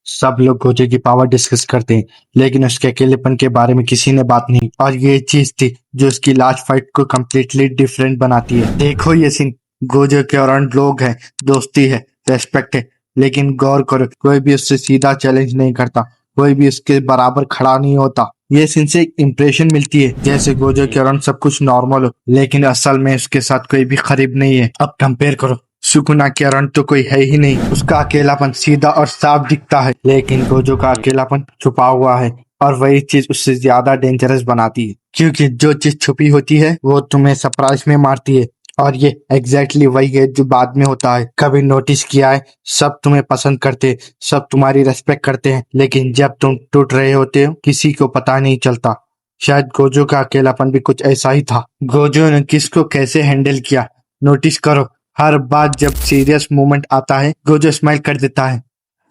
सब लोग गोजे की पावर डिस्कस करते हैं, लेकिन उसके अकेलेपन के बारे में किसी ने बात नहीं। और ये चीज थी जो उसकी लास्ट फाइट को कम्प्लीटली डिफरेंट बनाती है। देखो ये सीन, गोजे के अराउंड लोग हैं, दोस्ती है, रेस्पेक्ट है, लेकिन गौर करो कोई भी उससे सीधा चैलेंज नहीं करता, कोई भी उसके बराबर खड़ा नहीं होता। ये सीन से एक इम्प्रेशन मिलती है जैसे गोजे के अराउंड सब कुछ नॉर्मल हो, लेकिन असल में उसके साथ कोई भी करीब नहीं है। अब कंपेयर करो, सुकुना के अराउंड तो कोई है ही नहीं, उसका अकेलापन सीधा और साफ दिखता है, लेकिन गोजो का अकेलापन छुपा हुआ है। और वही चीज उससे ज्यादा डेंजरस बनाती है, क्योंकि जो चीज छुपी होती है वो तुम्हें सरप्राइज में मारती है। और ये एग्जैक्टली वही है जो बाद में होता है। कभी नोटिस किया है, सब तुम्हें पसंद करते, सब तुम्हारी रेस्पेक्ट करते हैं, लेकिन जब तुम टूट रहे होते हो किसी को पता नहीं चलता। शायद गोजो का अकेलापन भी कुछ ऐसा ही था। गोजो ने किसको कैसे हैंडल किया नोटिस करो। हर बार जब सीरियस मोमेंट आता है गोजो स्माइल कर देता है।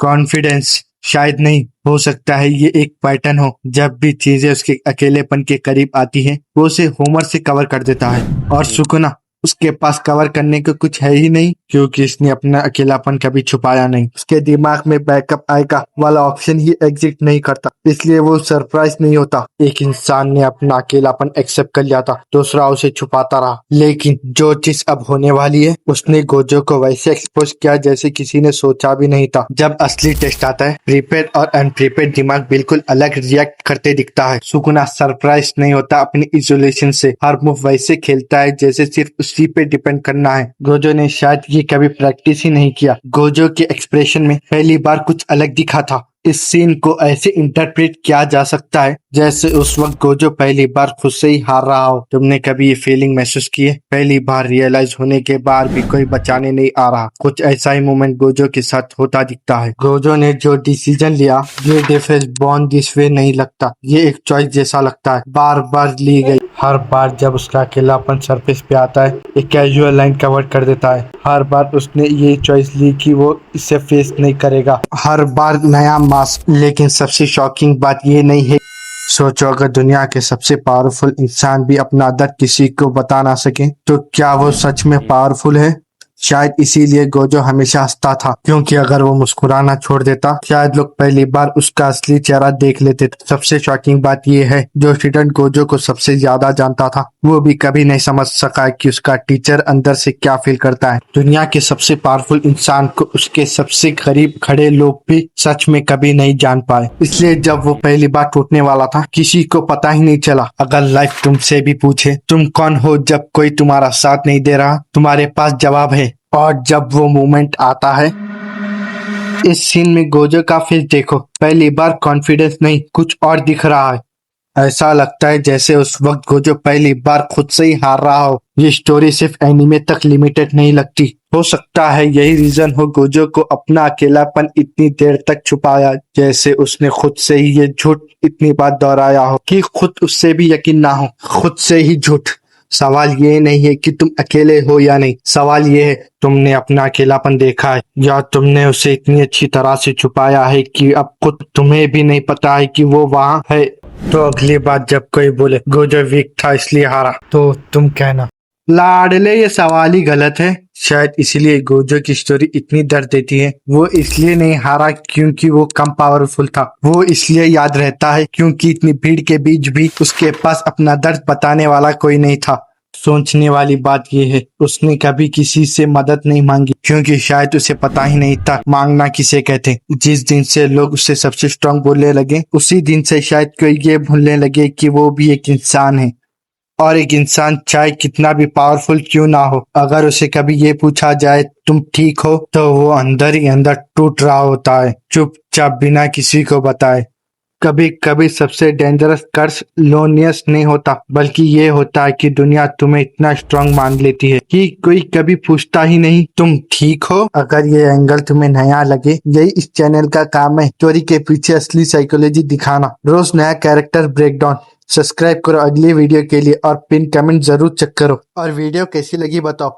कॉन्फिडेंस शायद नहीं, हो सकता है ये एक पैटर्न हो। जब भी चीजें उसके अकेलेपन के करीब आती है वो उसे होमर से कवर कर देता है। और सुकुना, उसके पास कवर करने को कुछ है ही नहीं, क्योंकि इसने अपना अकेलापन कभी छुपाया नहीं। उसके दिमाग में बैकअप आएगा वाला ऑप्शन ही एग्जिस्ट नहीं करता, इसलिए वो सरप्राइज नहीं होता। एक इंसान ने अपना अकेलापन एक्सेप्ट कर लिया था, दूसरा उसे छुपाता रहा। लेकिन जो चीज अब होने वाली है उसने गोजो को वैसे एक्सपोज किया जैसे किसी ने सोचा भी नहीं था। जब असली टेस्ट आता है, प्रीपेड और अनप्रीपेड दिमाग बिल्कुल अलग रिएक्ट करते दिखता है। सुकुना सरप्राइज नहीं होता अपनी इजोलेशन से, हर मूव वैसे खेलता है जैसे सिर्फ उसी पे डिपेंड करना है। गोजो ने शायद ये कभी प्रैक्टिस ही नहीं किया। गोजो के एक्सप्रेशन में पहली बार कुछ अलग दिखा था। इस सीन को ऐसे इंटरप्रेट किया जा सकता है जैसे उस वक्त गोजो पहली बार खुद से ही हार रहा हो। तुमने कभी ये फीलिंग महसूस की है? पहली बार रियलाइज होने के बाद भी कोई बचाने नहीं आ रहा। कुछ ऐसा ही मोमेंट गोजो के साथ होता दिखता है। गोजो ने जो डिसीजन लिया, ये डिफरेंस बॉर्न दिस वे नहीं लगता, ये एक चॉइस जैसा लगता है, बार बार ली गई। हर बार जब उसका अकेलापन सरफेस पे आता है एक कैजुअल लाइन कवर कर देता है। हर बार उसने ये चॉइस ली कि वो इसे फेस नहीं करेगा। हर बार नया मास्क। लेकिन सबसे शॉकिंग बात ये नहीं है, सोचो अगर दुनिया के सबसे पावरफुल इंसान भी अपना दर्द किसी को बता ना सके तो क्या वो सच में पावरफुल है? शायद इसीलिए गोजो हमेशा हंसता था, क्योंकि अगर वो मुस्कुराना छोड़ देता शायद लोग पहली बार उसका असली चेहरा देख लेते। सबसे शॉकिंग बात यह है, जो स्टूडेंट गोजो को सबसे ज्यादा जानता था वो भी कभी नहीं समझ सका कि उसका टीचर अंदर से क्या फील करता है। दुनिया के सबसे पावरफुल इंसान को उसके सबसे करीब खड़े लोग भी सच में कभी नहीं जान पाए। इसलिए जब वो पहली बार टूटने वाला था किसी को पता ही नहीं चला। अगर लाइफ तुमसे भी पूछे तुम कौन हो जब कोई तुम्हारा साथ नहीं दे रहा, तुम्हारे पास जवाब है। और जब वो मोमेंट आता है, इस सीन में गोजो का फेस देखो, पहली बार कॉन्फिडेंस नहीं कुछ और दिख रहा है। ऐसा लगता है जैसे उस वक्त गोजो पहली बार खुद से ही हार रहा हो। ये स्टोरी सिर्फ एनिमे तक लिमिटेड नहीं लगती। हो सकता है यही रीजन हो गोजो को अपना अकेलापन इतनी देर तक छुपाया, जैसे उसने खुद से ही ये झूठ इतनी बार दोहराया हो कि खुद उससे भी यकीन ना हो। खुद से ही झूठ। सवाल ये नहीं है कि तुम अकेले हो या नहीं, सवाल ये है तुमने अपना अकेलापन देखा है या तुमने उसे इतनी अच्छी तरह से छुपाया है कि अब खुद तुम्हें भी नहीं पता है कि वो वहाँ है। तो अगली बार जब कोई बोले गोजो वीक था इसलिए हारा, तो तुम कहना लाडले ये सवाल ही गलत है। शायद इसीलिए गोजो की स्टोरी इतनी दर्द देती है। वो इसलिए नहीं हारा क्योंकि वो कम पावरफुल था, वो इसलिए याद रहता है क्योंकि इतनी भीड़ के बीच भी उसके पास अपना दर्द बताने वाला कोई नहीं था। सोचने वाली बात यह है, उसने कभी किसी से मदद नहीं मांगी क्योंकि शायद उसे पता ही नहीं था मांगना किसे कहते। जिस दिन से लोग उसे सबसे स्ट्रांग बोलने लगे उसी दिन से शायद कोई ये भूलने लगे कि वो भी एक इंसान है। और एक इंसान चाहे कितना भी पावरफुल क्यों ना हो, अगर उसे कभी ये पूछा जाए तुम ठीक हो, तो वो अंदर ही अंदर टूट रहा होता है, चुपचाप बिना किसी को बताए। कभी कभी सबसे डेंजरस कर्स लोनलीनेस नहीं होता, बल्कि ये होता है कि दुनिया तुम्हें इतना स्ट्रांग मान लेती है कि कोई कभी पूछता ही नहीं तुम ठीक हो। अगर ये एंगल तुम्हें नया लगे, यही इस चैनल का काम है, स्टोरी के पीछे असली साइकोलॉजी दिखाना, रोज नया कैरेक्टर ब्रेकडाउन। सब्सक्राइब करो अगली वीडियो के लिए और पिन कमेंट जरूर चेक करो। और वीडियो कैसी लगी बताओ।